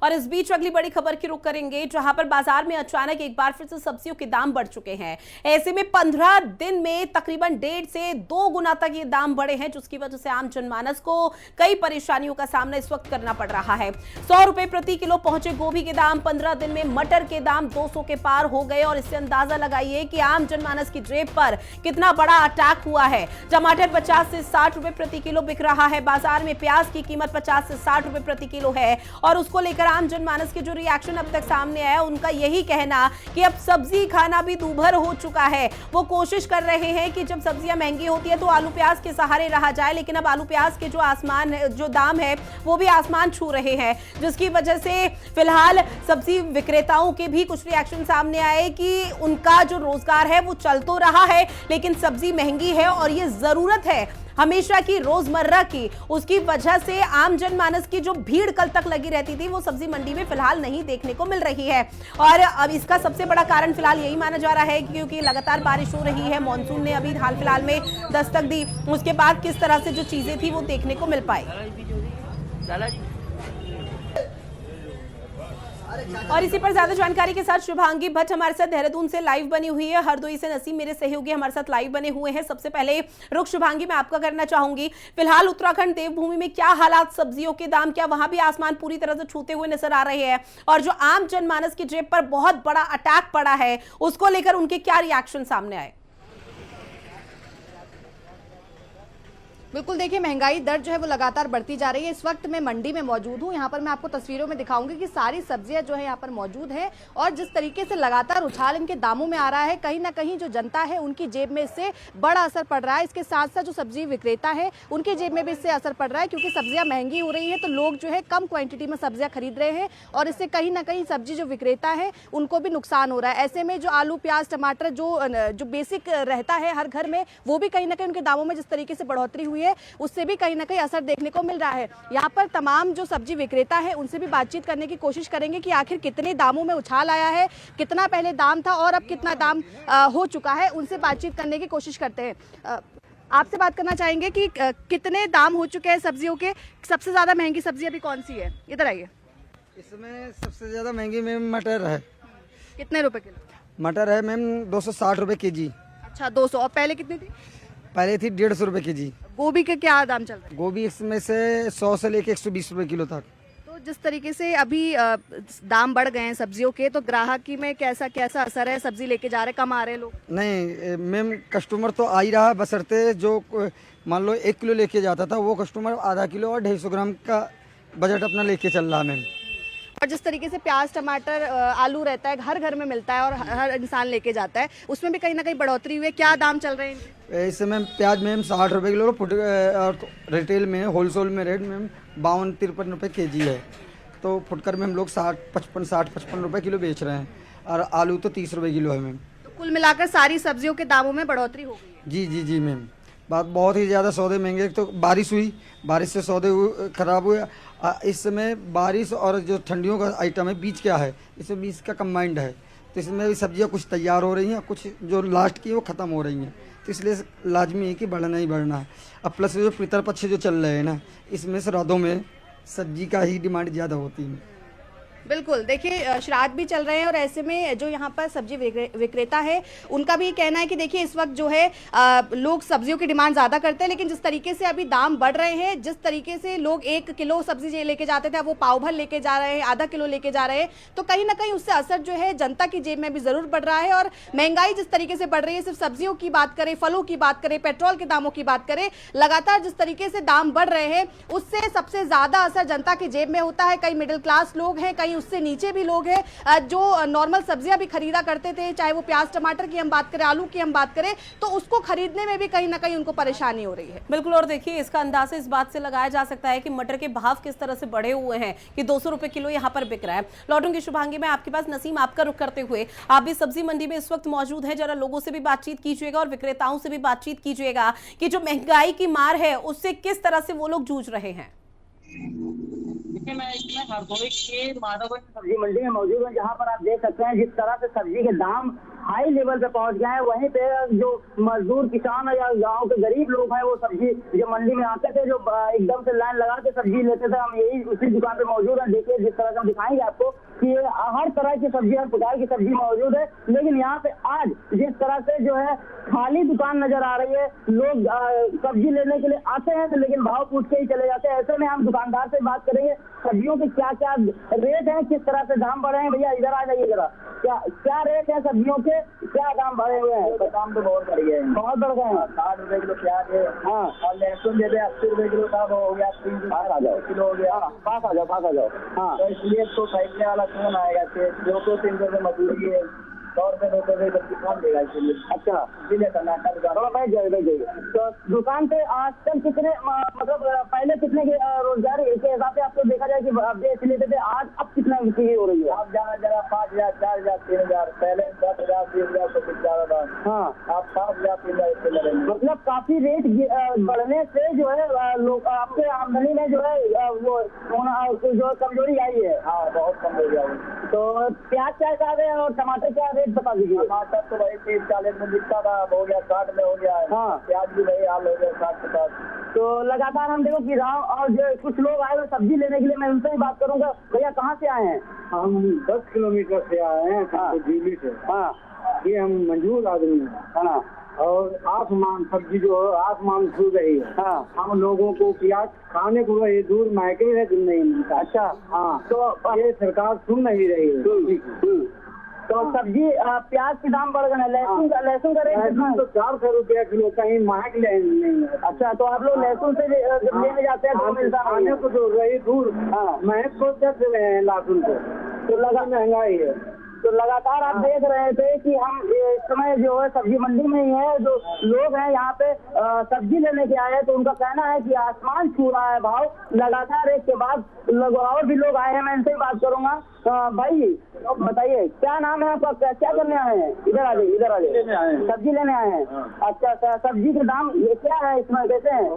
और इस बीच अगली बड़ी खबर की रुख करेंगे, जहां पर बाजार में अचानक एक बार फिर से सब्जियों के दाम बढ़ चुके हैं। ऐसे में 15 दिन में तकरीबन 1.5 से 2 गुना तक ये दाम बढ़े हैं, जिसकी वजह से आम जनमानस को कई परेशानियों का सामना इस वक्त करना पड़ रहा है। 100 रुपए प्रति किलो पहुंचे गोभी के दाम, 15 दिन में मटर के दाम 200 के पार हो गए। और इससे अंदाजा लगाइए कि आम जनमानस की जेब पर कितना बड़ा अटैक हुआ है। टमाटर 50 से 60 रुपए प्रति किलो बिक रहा है बाजार में, प्याज की कीमत 50 से 60 रुपए प्रति किलो है। और उसको लेकर आम जनमानस के जो रिएक्शन अब तक सामने आया, उनका यही कहना कि अब सब्जी खाना भी दूभर हो चुका है। वो कोशिश कर रहे हैं कि जब सब्जियां महंगी होती है तो आलू प्याज के सहारे रहा जाए, लेकिन अब आलू प्याज के जो दाम है वो भी आसमान छू रहे हैं, जिसकी वजह से फिलहाल सब्जी विक्रेताओं के भी कुछ रिएक्शन सामने आए कि उनका जो रोजगार है वो चल तो रहा है, लेकिन सब्जी महंगी है और ये जरूरत है हमेशा की रोजमर्रा की, उसकी वजह से आम जनमानस की जो भीड़ कल तक लगी रहती थी वो सब्जी मंडी में फिलहाल नहीं देखने को मिल रही है। और अब इसका सबसे बड़ा कारण फिलहाल यही माना जा रहा है क्योंकि लगातार बारिश हो रही है, मानसून ने अभी हाल फिलहाल में दस्तक दी, उसके बाद किस तरह से जो चीजें थी वो देखने को मिल पाई। और इसी पर ज्यादा जानकारी के साथ शुभांगी भट्ट हमारे साथ देहरादून से लाइव बनी हुई है। हरदोई से नसीम मेरे सहयोगी हमारे साथ लाइव बने हुए हैं। सबसे पहले रुख शुभांगी मैं आपका करना चाहूंगी, फिलहाल उत्तराखंड देवभूमि में क्या हालात, सब्जियों के दाम क्या वहां भी आसमान पूरी तरह से छूते हुए नजर आ रहे हैं, और जो आम जनमानस की जेब पर बहुत बड़ा अटैक पड़ा है उसको लेकर उनके क्या रिएक्शन सामने आए? बिल्कुल, देखिए महंगाई दर जो है वो लगातार बढ़ती जा रही है। इस वक्त मैं मंडी में मौजूद हूँ। यहाँ पर मैं आपको तस्वीरों में दिखाऊंगी कि सारी सब्जियां जो है यहाँ पर मौजूद है, और जिस तरीके से लगातार उछाल इनके दामों में आ रहा है, कहीं ना कहीं जो जनता है उनकी जेब में इससे बड़ा असर पड़ रहा है। इसके साथ साथ जो सब्जी विक्रेता है उनकी जेब में भी इससे असर पड़ रहा है, क्योंकि सब्जियां महंगी हो रही है तो लोग जो है कम क्वांटिटी में सब्जियां खरीद रहे हैं, और इससे कहीं ना कहीं सब्जी जो विक्रेता है उनको भी नुकसान हो रहा है। ऐसे में जो आलू प्याज टमाटर जो बेसिक रहता है हर घर में, वो भी कहीं ना कहीं उनके दामों में जिस तरीके से बढ़ोतरी हुई है उससे भी कहीं ना कहीं असर देखने को मिल रहा है। यहाँ पर तमाम जो सब्जी विक्रेता है उनसे भी बातचीत करने की कोशिश करेंगे कि आखिर कितने दामों में उछाल आया है, कितना पहले दाम था और अब कितना दाम हो चुका है, उनसे बातचीत करने की कोशिश करते हैं। आपसे बात करना चाहेंगे कि कितने दाम हो चुके हैं सब्जियों के, सबसे ज्यादा महंगी सब्जी अभी कौन सी है? इधर आइए। इसमें सबसे ज्यादा महंगी मैम मटर है। कितने रुपए किलो? मटर है मैम 260 रुपए केजी। अच्छा, 200। और पहले कितनी थी? पहले थी 150 रुपए केजी। गोभी के क्या दाम चल रहे हैं? गोभी इसमें से 100 से लेके 120 रुपए किलो तक। तो जिस तरीके से अभी दाम बढ़ गए हैं सब्जियों के, तो ग्राहकी में कैसा असर है? सब्जी लेके जा रहे, कम आ रहे लोग? नहीं मैम, कस्टमर तो आ ही रहा है, बशर्ते जो मान लो 1 किलो लेके जाता था वो कस्टमर आधा किलो और 250 ग्राम का बजट अपना लेके चल रहा है मैम। और जिस तरीके से प्याज टमाटर आलू रहता है हर घर में मिलता है और हर इंसान लेके जाता है, उसमें भी कहीं ना कहीं बढ़ोतरी हुई है। क्या दाम चल रहे हैं इस समय? प्याज मैम 60 रुपए किलो, फुट और रिटेल में होलसेल में रेट मैम 52-53 रुपए केजी है। तो फुटकर में हम लोग 60-55 रुपए किलो बेच रहे हैं, और आलू तो 30 रुपए किलो है मैम। तो कुल मिलाकर सारी सब्जियों के दामों में बढ़ोतरी हो गई है। जी जी जी मैम, बात बहुत ही ज़्यादा सौदे महंगे। तो बारिश हुई, बारिश से सौदे खराब हुए। इस समय बारिश और जो ठंडियों का आइटम है, बीज क्या है, इसमें बीज का कंबाइंड है, तो इसमें भी सब्जियां कुछ तैयार हो रही हैं, कुछ जो लास्ट की है वो ख़त्म हो रही हैं। तो इसलिए लाजमी है कि बढ़ना ही बढ़ना है। अब प्लस जो पितरपक्ष जो चल रहे हैं ना, इसमें श्राद्धों में सब्जी का ही डिमांड ज़्यादा होती है। बिल्कुल, देखिए श्राद्ध भी चल रहे हैं, और ऐसे में जो यहाँ पर सब्जी विक्रेता है उनका भी कहना है कि देखिए इस वक्त जो है लोग सब्जियों की डिमांड ज़्यादा करते हैं, लेकिन जिस तरीके से अभी दाम बढ़ रहे हैं, जिस तरीके से लोग 1 किलो सब्जी लेके जाते थे वो पाव भर लेके जा रहे हैं, आधा किलो लेके जा रहे हैं, तो कहीं ना कहीं उससे असर जो है जनता की जेब में भी ज़रूर बढ़ रहा है। और महंगाई जिस तरीके से बढ़ रही है, सिर्फ सब्जियों की बात करें, फलों की बात करें, पेट्रोल के दामों की बात करें, लगातार जिस तरीके से दाम बढ़ रहे हैं उससे सबसे ज़्यादा असर जनता की जेब में होता है। कई मिडिल क्लास लोग हैं, कई उससे नीचे भी लोग हैं जो नॉर्मल सब्जियां भी खरीदा करते थे, चाहे वो प्याज टमाटर की हम बात करें, आलू की हम बात करें, तो उसको खरीदने में भी कहीं ना कहीं उनको परेशानी हो रही है। बिल्कुल, और देखिए इसका अंदाजा इस बात से लगाया जा सकता है कि मटर के भाव किस तरह से बढ़े हुए हैं कि 200 रुपए किलो यहाँ पर बिक रहा है। लौटूंगी शुभांगी मैं आपके पास। नसीम, आपका रुख करते हुए, आप भी सब्जी मंडी में इस वक्त मौजूद है, जरा लोगों से भी बातचीत कीजिएगा और विक्रेताओं से भी बातचीत कीजिएगा कि जो महंगाई की मार है उससे किस तरह से वो लोग जूझ रहे हैं। देखिए मैं इसमें हरदोई के माधवगंज सब्जी मंडी में मौजूद हूँ, जहाँ पर आप देख सकते हैं जिस तरह से सब्जी के दाम हाई लेवल पे पहुंच गए हैं। वहीं पे जो मजदूर किसान या गांव के गरीब लोग हैं वो सब्जी जो मंडी में आते थे, जो एकदम से लाइन लगा के सब्जी लेते थे, हम यही उसी दुकान पे मौजूद हैं। देखिए जिस तरह से हम दिखाएंगे आपको कि हर तरह की सब्जी, हर प्रकार की सब्जी मौजूद है। लेकिन यहाँ पे आज जिस तरह से जो है खाली दुकान नजर आ रही है, लोग सब्जी लेने के लिए आते हैं लेकिन भाव पूछ के ही चले जाते हैं। ऐसे में हम दुकानदार से बात करेंगे सब्जियों के क्या क्या रेट है, किस तरह से दाम बढ़े हैं। भैया इधर आ जाइए जरा, क्या रेट है सब्जियों के, क्या दाम बढ़े हुए हैं? तो दाम तो बहुत बढ़ गए हैं, बहुत बढ़ गए हैं। 60 रुपए किलो प्याज है। हाँ, और लहसुन दे दे 80 रुपए किलो का हो गया, 3 किलो हो गया। पास आ जाओ। हाँ, तो इसलिए तो खरीदने वाला कौन आएगा? 200-300 रुपए मजदूरी है, 100 रुपए 200 रुपए सब्जी कौन देगा? इसलिए अच्छा, इसीलिए सन्नाटा दुकान। भाई जय। तो दुकान पे आजकल कितने मतलब पहले कितने की रोजगार के हिसाब से आपको देखा जाए कि बेच लेते थे, आज अब कितना बिक्री हो रही है? आप जरा 5,000, 4,000, 3,000, पहले 10,000, 20,000 तो कुछ ज्यादा था। हाँ, आप 5,000, 3,000 इससे लड़ेंगे। मतलब काफी रेट बढ़ने से जो है लोग आपके आमदनी में जो है वो जो कमजोरी आई है। हाँ, बहुत कम हो गया। तो प्याज क्या हिसाब है और टमाटर क्या रेट बता दीजिए? टमाटर तो भाई 30-40 में बिकता था, अब हो गया 60 में हो गया है। हाँ, प्याज भी वही हाल हो गया 60-50। तो लगातार हम देखो कि राव और जो कुछ लोग आए हुए सब्जी लेने के लिए, मैं उनसे ही बात करूंगा। भैया कहाँ से आए हैं? हम 10 किलोमीटर से आए हैं, हाँ, दिल्ली से। हाँ, ये हम मंजूर आदमी हैं। हाँ, और आसमान सब्जी जो आसमान छू रही है। हाँ, हम लोगों को प्याज खाने को वही दूर महके है, दिन नहीं मिलता। अच्छा, हाँ, तो ये सरकार सुन नहीं रही है। तो सब्जी प्याज के दाम बढ़ गए, लहसुन का रेट कितना है? तो 400 रुपया किलो, कहीं महक नहीं है। अच्छा, तो आप लोग लहसुन से जब लेने जाते हैं तो मिलता नहीं खाने है? को जो रही दूर, हाँ, महक को दे रहे हैं लहसुन को, तो लगा महंगाई है। तो लगातार आप देख रहे थे कि हम इस समय जो है सब्जी मंडी में ही है, जो लोग हैं यहाँ पे सब्जी लेने के आए हैं, तो उनका कहना है कि आसमान छू रहा है भाव लगातार। एक के बाद और भी लोग आए हैं, मैं इनसे बात करूंगा। भाई बताइए क्या नाम है आपका, क्या करने आए हैं? इधर आ जाइए। सब्जी लेने आए हैं। अच्छा, सब्जी के दाम ये क्या है इसमें, कैसे हैं?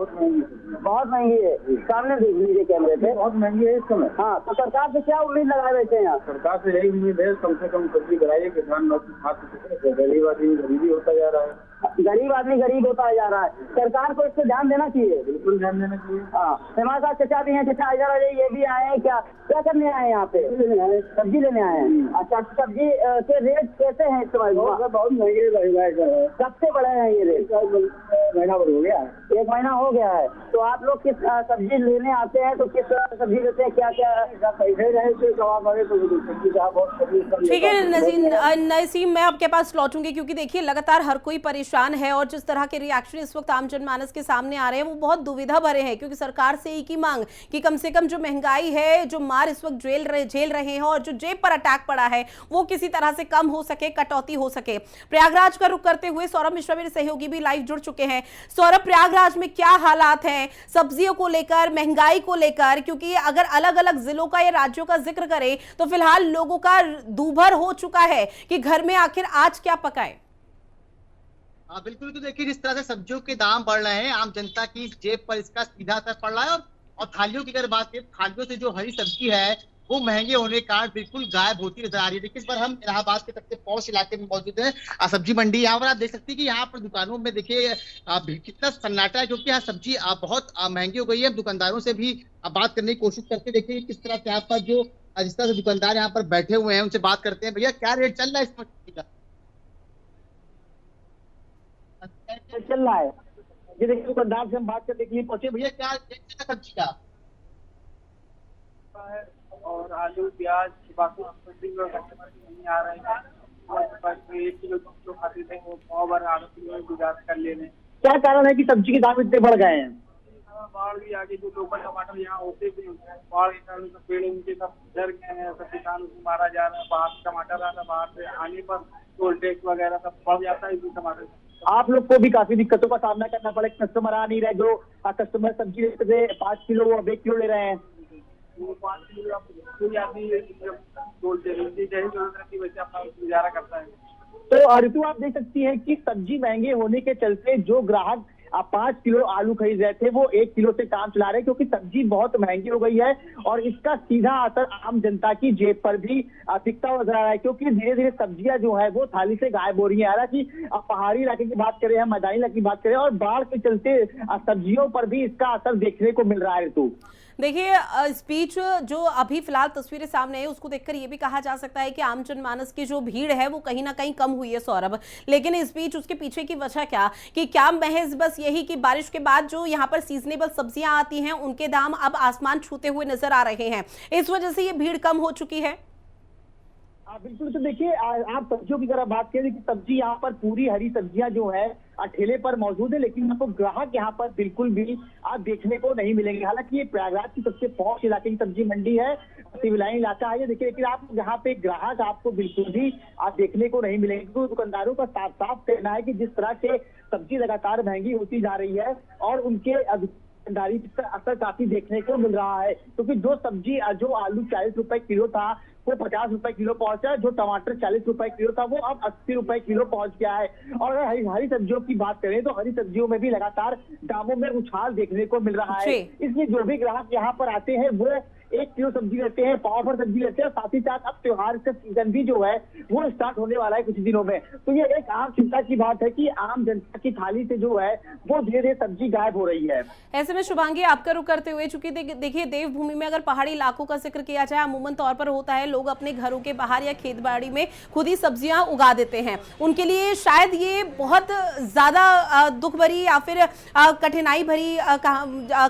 बहुत महंगी है। सामने देख लीजिए कैमरे पे, बहुत महंगी है इस समय। हाँ, तो सरकार से क्या उम्मीद लगाए बैठे हैं यहाँ? सरकार से यही उम्मीद है कम से कम सब्जी कराइए, किसान गरीब आदमी गरीबी होता जा रहा है। गरीब आदमी गरीब होता जा रहा है, सरकार को इस पर ध्यान देना चाहिए। बिल्कुल ध्यान देना चाहिए। हाँ, हमारे साथ चचा भी हैं। चचा इधर आ जाइए, ये भी आए हैं। क्या करने आए हैं यहाँ पे? सब्जी लेने आए हैं। अच्छा, सब्जी के रेट कैसे हैं इस समय? बहुत महंगे रहेगा। सबसे बड़े हैं ये रेट? महीना भर हो गया है, 1 महीना हो गया है। तो आप लोग किस सब्जी लेने आते हैं तो किस तरह सब्जी लेते हैं? क्या पैसे रहे तो जवाब आए तो सब्जी का बहुत। ठीक है नसीम, मैं आपके पास लौटूंगी क्योंकि देखिए लगातार हर कोई परेशान है और जिस तरह के रिएक्शन इस वक्त आम जनमानस के सामने आ रहे हैं वो बहुत दुविधा भरे हैं, क्योंकि सरकार से एक ही मांग कि कम से कम जो महंगाई है, जो मार इस वक्त झेल रहे हैं और जो जेब पर अटैक पड़ा है वो किसी तरह से कम हो सके, कटौती हो सके। प्रयागराज का रुख करते हुए सौरभ मिश्रा मेरे सहयोगी भी लाइव जुड़ चुके हैं। सौरभ, प्रयागराज में क्या हालात हैं सब्जियों को लेकर, महंगाई को लेकर? क्योंकि अगर अलग अलग जिलों का या राज्यों का जिक्र करें तो फिलहाल लोगों का दूभर हो चुका है कि घर में आखिर आज क्या पकाए। हाँ बिल्कुल, तो देखिए जिस तरह से सब्जियों के दाम बढ़ रहे हैं, आम जनता की जेब पर इसका सीधा असर पड़ रहा है। और थालियों की अगर बात करें, थालियों से जो हरी सब्जी है वो महंगे होने के कारण बिल्कुल गायब होती नजर आ रही है। देखिए इस बार हम इलाहाबाद के सबसे पॉश इलाके में मौजूद है सब्जी मंडी। यहाँ पर आप देख सकते हैं कि यहाँ पर दुकानों में देखिए कितना सन्नाटा है, क्योंकि यहाँ सब्जी बहुत महंगी हो गई है। दुकानदारों से भी बात करने की कोशिश करते देखिए किस तरह से यहाँ पर जो जिस तरह से दुकानदार यहाँ पर बैठे हुए हैं उनसे बात करते हैं। भैया क्या रेट चल रहा है इस सब्जी का? चल रहा है ये देखिए दुकानदार से हम बात करने के लिए पहुंचे। भैया क्या रेट चल रहा है सब्जी का? और आलू प्याज बाकी कस्टमर नहीं आ रहे हैं। 1 किलो 2 किलो खाते थे वो 100 बार आधा किलो में गुजारा कर ले रहे हैं। क्या कारण है कि सब्जी के दाम इतने बढ़ गए हैं? बाढ़ भी आगे, जो लोकल टमाटर यहाँ होते थे बाढ़ के कारण पेड़ उनके सब डर गए हैं, सब किसान उसमें मारा जा रहा है। बाहर से टमाटर आता है, बाहर से आने पर टोल टैक्स वगैरह सब बढ़ जाता है इसी टमाटर। आप लोग को भी काफी दिक्कतों का सामना करना पड़े, कस्टमर आ नहीं रहे। जो कस्टमर सब्जी लेते थे 5 किलो वो अब 1 किलो ले रहे हैं। वो 5 किलो कोई आदमी टोल टैक्स जरूरत रहती वैसे अपना गुजारा करता है। तो ऋतु आप देख सकती है कि सब्जी महंगे होने के चलते जो ग्राहक 5 किलो आलू खरीद रहे थे, वो 1 किलो से काम चला रहे हैं, क्योंकि सब्जी बहुत महंगी हो गई है और इसका सीधा असर आम जनता की जेब पर भी दिखता नजर आ रहा है, क्योंकि धीरे धीरे सब्जियां जो है वो थाली से गायब हो रही है। हालांकि पहाड़ी इलाके की बात करें, हम मैदानी इलाके की बात करें, और बाढ़ के चलते सब्जियों पर भी इसका असर देखने को मिल रहा है। ऋतु, देखिए, इस बीच जो अभी फिलहाल तस्वीरें सामने है उसको देखकर ये भी कहा जा सकता है कि आम जनमानस की जो भीड़ है वो कहीं ना कहीं कम हुई है सौरभ, लेकिन इस बीच उसके पीछे की वजह क्या महज बस यही कि बारिश के बाद जो यहाँ पर सीजनेबल सब्जियां आती हैं उनके दाम अब आसमान छूते हुए नजर आ रहे हैं, इस वजह से ये भीड़ कम हो चुकी है? बिल्कुल। तो देखिए, आप सब्जियों की अगर बात करें कि सब्जी यहाँ पर पूरी हरी सब्जियां जो है ठेले पर मौजूद है, लेकिन आपको ग्राहक यहाँ पर बिल्कुल भी आप देखने को नहीं मिलेंगे। हालांकि ये प्रयागराज की सबसे पॉश इलाके की सब्जी मंडी है, सिविल लाइन इलाका है ये, देखिए, लेकिन आप यहाँ पे ग्राहक आपको बिल्कुल भी आप देखने को नहीं मिलेंगे, क्योंकि दुकानदारों का साफ साफ कहना है कि जिस तरह से सब्जी लगातार महंगी होती जा रही है और उनके दुकानदारी पर असर काफी देखने को मिल रहा है, क्योंकि जो आलू 40 रुपए किलो था वो 50 रुपए किलो पहुंचा है, जो टमाटर 40 रुपए किलो था वो अब 80 रुपए किलो पहुंच गया है। और अगर हरी सब्जियों की बात करें तो हरी सब्जियों में भी लगातार दामों में उछाल देखने को मिल रहा है। इसलिए जो भी ग्राहक यहाँ पर आते हैं वो 1 किलो सब्जी लेते हैं, पाव भर सब्जी लेते हैं, साथ ही साथ अब त्योहार का सीजन भी जो है वो स्टार्ट होने वाला है कुछ दिनों में। तो ये एक आम चिंता की बात है कि आम जनता की थाली से जो है वो धीरे धीरे सब्जी गायब हो रही है। ऐसे में शुभांगी, आपका रुख करते हुए, चूंकि देखिए देवभूमि में अगर पहाड़ी इलाकों का जिक्र किया जाए, अमूमन तौर पर होता है लोग अपने घरों के बाहर या खेत बाड़ी में खुद ही सब्जियां उगा देते हैं, उनके लिए शायद ये बहुत ज्यादा दुख भरी या फिर कठिनाई भरी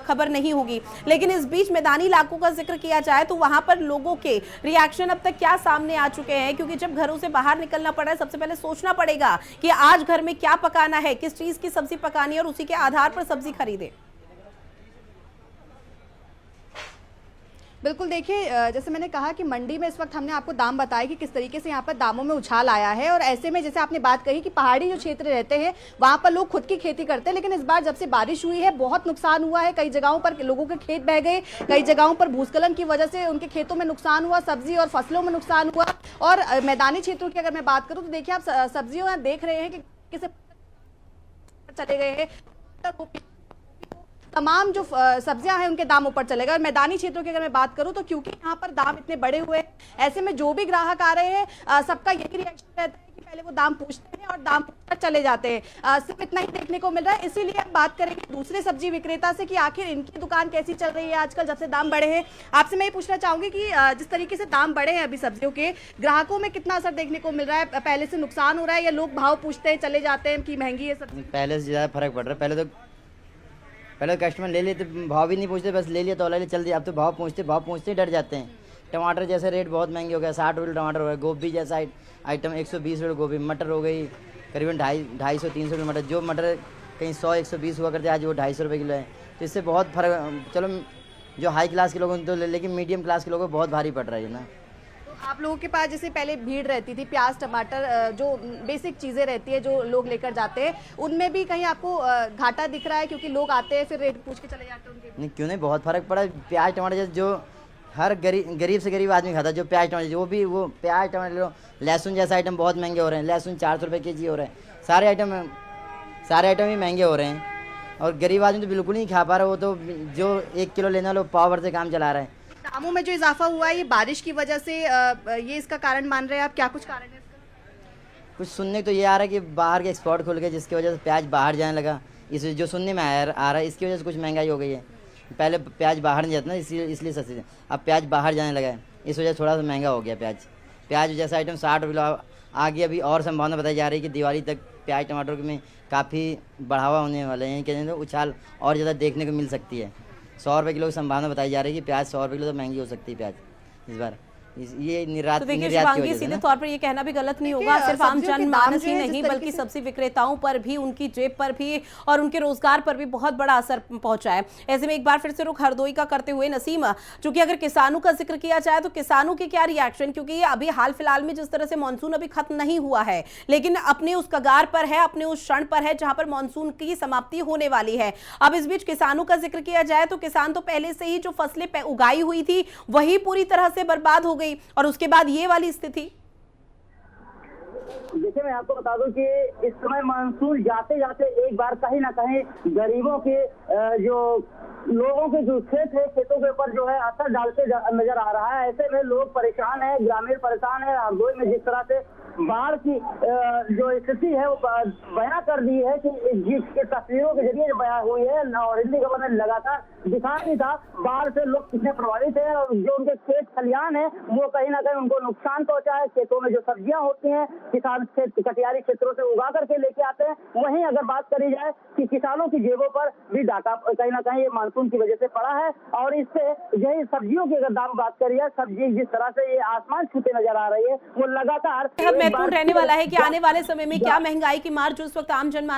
खबर नहीं होगी, लेकिन इस बीच मैदानी इलाकों का जिक्र किया जाए तो वहां पर लोगों के रिएक्शन अब तक क्या सामने आ चुके हैं? क्योंकि जब घरों से बाहर निकलना पड़ा है, सबसे पहले सोचना पड़ेगा कि आज घर में क्या पकाना है, किस चीज की सब्जी पकानी है और उसी के आधार पर सब्जी खरीदे। बिल्कुल, देखिए, जैसे मैंने कहा कि मंडी में इस वक्त हमने आपको दाम बताए कि किस तरीके से यहाँ पर दामों में उछाल आया है, और ऐसे में जैसे आपने बात कही कि पहाड़ी जो क्षेत्र रहते हैं वहाँ पर लोग खुद की खेती करते हैं, लेकिन इस बार जब से बारिश हुई है बहुत नुकसान हुआ है। कई जगहों पर लोगों के खेत बह गए, कई जगहों पर भूस्खलन की वजह से उनके खेतों में नुकसान हुआ, सब्जी और फसलों में नुकसान हुआ। और मैदानी क्षेत्रों की अगर मैं बात करूँ तो देखिए, आप सब्जियों देख रहे हैं कि किसे चले गए हैं, तमाम जो सब्जियां हैं उनके दाम ऊपर चलेगा। और मैदानी क्षेत्रों की अगर मैं बात करूं तो क्योंकि यहाँ पर दाम इतने बड़े हुए हैं, ऐसे में जो भी ग्राहक आ रहे हैं सबका यही रिएक्शन रहता है कि पहले वो दाम पूछते हैं और दाम पूछकर चले जाते हैं। सिर्फ इतना ही देखने को मिल रहा है। इसीलिए हम बात करेंगे दूसरे सब्जी विक्रेता से कि आखिर इनकी दुकान कैसी चल रही है आजकल जब से दाम बढ़े हैं। आपसे मैं ये पूछना चाहूंगी कि जिस तरीके से दाम बढ़े हैं अभी सब्जियों के, ग्राहकों में कितना असर देखने को मिल रहा है? पहले से नुकसान हो रहा है या लोग भाव पूछते हैं चले जाते हैं कि महंगी है सब्जी? पहले से ज्यादा फर्क पड़ रहा है। पहले कस्टमर ले लेते, भाव भी नहीं पूछते, बस ले लिया तो ले चल दिया। अब तो भाव पूछते डर जाते हैं। टमाटर जैसे रेट बहुत महंगे हो गया, 60 रुपये टमाटर हो गया। गोभी जैसा आइटम 120 रुपये गोभी, मटर हो गई करीबन 250-300 रुपये मटर। जो मटर कहीं 100-120 हुआ करते आज वो 250 रुपये किलो है। तो इससे बहुत फर्क, चलो जो हाई क्लास के लोगों तो लेकिन मीडियम क्लास के लोगों को बहुत भारी पड़ रहा है ना। आप लोगों के पास जैसे पहले भीड़ रहती थी, प्याज टमाटर जो बेसिक चीज़ें रहती है जो लोग लेकर जाते हैं, उनमें भी कहीं आपको घाटा दिख रहा है? क्योंकि लोग आते हैं फिर रेट पूछ के चले जाते हैं उनके। नहीं, क्यों नहीं, बहुत फर्क पड़ा। प्याज टमाटर जैसे जो हर गरीब से गरीब आदमी खाता, जो प्याज टमाटर वो प्याज टमाटर लो। लहसुन जैसा आइटम बहुत महंगे हो रहे हैं, लहसुन 400 रुपये kg हो रहे हैं। सारे आइटम ही महंगे हो रहे हैं और गरीब आदमी तो बिल्कुल नहीं खा पा रहा। वो तो जो 1 किलो लेना लो पाव भर से काम चला रहा है। दामों में जो इजाफा हुआ है ये बारिश की वजह से ये इसका कारण मान रहे हैं आप? क्या कुछ कारण है इसका? कुछ सुनने को तो ये आ रहा है कि बाहर के एक्सपोर्ट खुल गए जिसकी वजह से प्याज बाहर जाने लगा। इस जो सुनने में आ रहा है इसकी वजह से कुछ महंगाई हो गई है। पहले प्याज बाहर नहीं जाता ना, इसलिए सस्ती, अब प्याज बाहर जाने लगा है, इस वजह से थोड़ा सा महंगा हो गया प्याज जैसा आइटम 60 रुपये। आगे अभी और संभावना बताई जा रही है कि दिवाली तक प्याज टमाटर में काफ़ी बढ़ावा होने वाले हैं, कहते हैं उछाल और ज़्यादा देखने को मिल सकती है। 100 रुपये किलो की संभावना बताई जा रही है कि प्याज 100 रुपये किलो तो महंगी हो सकती है प्याज इस बार। ये निर्यात तो देखिए शिवांगी, सीधे तौर पर ये कहना भी गलत नहीं होगा, सिर्फ आम जनमानस ही नहीं बल्कि सब्जी विक्रेताओं पर भी, उनकी जेब पर भी और उनके रोजगार पर भी बहुत बड़ा असर पहुंचा है। ऐसे में एक बार फिर से रुख हरदोई का करते हुए नसीम, चूंकि अगर किसानों का जिक्र किया जाए तो किसानों के क्या रिएक्शन, क्योंकि अभी हाल फिलहाल में जिस तरह से मानसून अभी खत्म नहीं हुआ है लेकिन अपने उस कगार पर है, अपने उस क्षण पर है जहां पर मानसून की समाप्ति होने वाली है। अब इस बीच किसानों का जिक्र किया जाए तो किसान तो पहले से ही जो फसलें उगाई हुई थी वही पूरी तरह से बर्बाद हो गई और उसके बाद ये वाली स्थिति। देखिए मैं आपको बता दूं कि इस समय मानसून जाते जाते एक बार कहीं ना कहीं गरीबों के जो लोगों के जो खेत है खेतों के ऊपर जो है असर डालते नजर आ रहा है। ऐसे में लोग परेशान है, ग्रामीण परेशान है। हरदोई में जिस तरह से बाढ़ की जो स्थिति है वो बयां कर दी है कि जिसके तस्वीरों के जरिए बयां हुई है और हिंदी खबर ने लगातार दिखा नहीं था बाढ़ से लोग कितने प्रभावित हैं और जो उनके खेत खलियान है वो कहीं ना कहीं उनको नुकसान पहुंचा है। खेतों में जो सब्जियां होती हैं किसान खेत कटियारी क्षेत्रों से उगा करके लेके आते हैं। वहीं अगर बात करी जाए कि किसानों की जेबों पर भी डाका कहीं ना कहीं ये मानसून की वजह से पड़ा है और इससे यही सब्जियों की अगर दाम बात करी जाए, सब्जी जिस तरह से ये आसमान छूते नजर आ रही है वो लगातार महत्वपूर्ण रहने वाला है कि आने वाले समय में क्या महंगाई की मार जो इस वक्त आम जनमानस